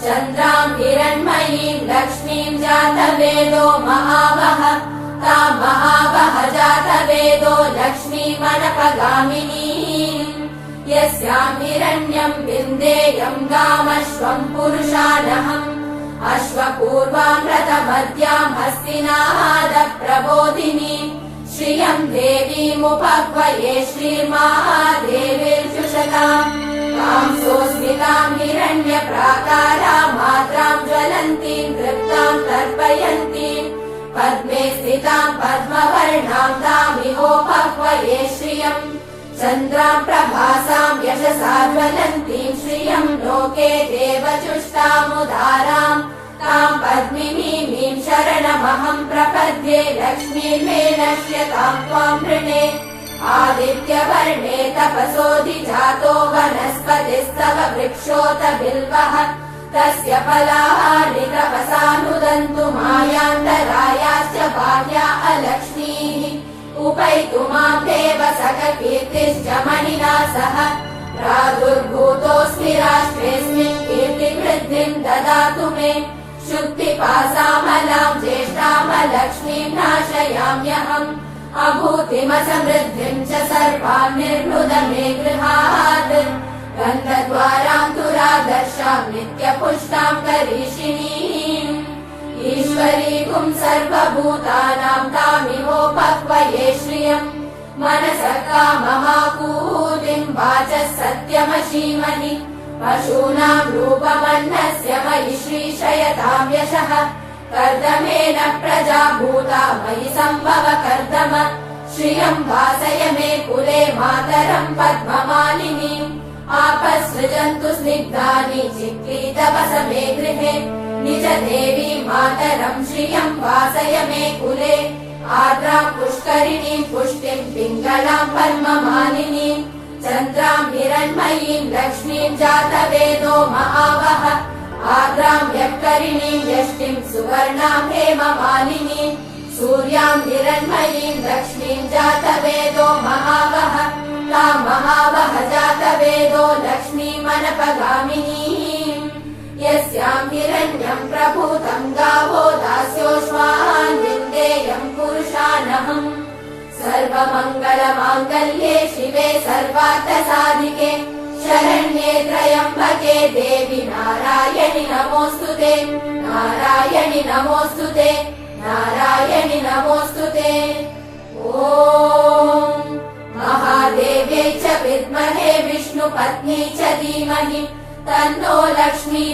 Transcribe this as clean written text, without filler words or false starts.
चन्द्राम् हिरण्मयीम् लक्ष्मीम् जातवेदो महावः ताम् महावः जातवेदो लक्ष्मीमनपगामिनीम् यस्याम् हिरण्यम् विन्देयम् गामश्वम् पुरुषानहम् अश्वपूर्वाम् रथमद्याम् हस्तिनादप्रबोधिनीम् श्रियम् देवीमुपह्वये श्रीर्महादेवीर्जुषताम् ताम् सोऽस्मिताम् हिरण्यप्राकाराम् मात्राम् ज्वलन्तीम् तृप्ताम् तर्पयन्तीम् पद्मे स्थिताम् पद्मवर्णाम् तामिहोपह्वये श्रियम् चन्द्राम् प्रभासाम् यशसा ज्वलन्तीम् श्रियम् लोके देवचुष्टामुदाराम् ताम् पद्मिनीमीम् शरणमहम् प्रपद्ये लक्ष्मीर्मे नश्यताम् त्वाम् वृणे आदित्यवर्णे तपसोऽधिजातो वनस्पतिस्तव वृक्षोत बिल्वः तस्य फलानि तपसानुदन्तु मायान्तरायाश्च बाह्या अलक्ष्मीः उपैतुमाम् देव सककीर्तिश्च मणिना सह प्रादुर्भूतोऽस्मि राष्ट्रेऽस्मिन् कीर्तिवृद्धिम् ददातु मे शुक्तिपासामलाम् ज्येष्ठामलक्ष्मीम् नाशयाम्यहम् अभूतिमसमृद्धिम् च सर्वान् निर्नुद मे गृहात् गन्धद्वाराम् दुरादर्शाम् नित्यपुष्टाम् करीषिणीम् ईश्वरीकुम् सर्वभूतानाम् तामिहोपह्वये श्रियम् मनसः काममाकूतिम् वाचः सत्यमशीमहि पशूनाम् रूपमन्नस्य मयि श्रीशयताम् यशः कर्दमेन प्रजा भूता मयि सम्भव कर्दम श्रियम् वासय मे कुले मातरम् पद्ममालिनीम् आपसृजन्तु स्निग्धानि चिक्रीतवस मे गृहे निज देवी मातरम् श्रियम् वासय मे कुले आर्द्राम् पुष्करिणीम् पुष्टिम् पिङ्गलाम् पद्ममालिनीम् चन्द्राम् हिरण्मयीम् लक्ष्मीम् जातवेदो महावः आर्द्राम् यक्करिणीम् यष्टिम् सुवर्णाम् हेममालिनीम् सूर्याम् हिरण्मयीम् लक्ष्मीम् जातवेदो महावः ताम् महावः जातवेदो लक्ष्मीमनपगामिनीम् यस्याम् हिरण्यम् प्रभूतम् गावो दास्योऽश्वान् विन्देयम् पुरुषानहम् सर्वमङ्गलमाङ्गल्ये शिवे सर्वार्थसाधिके शरण्ये त्र्यम्बके देवि नारायणि नमोऽस्तुते नारायणि नमोऽस्तुते नारायणि नमोऽस्तुते ॐ महादेव्यै च विद्महे विष्णुपत्न्यै च धीमहि तन्नो लक्ष्मी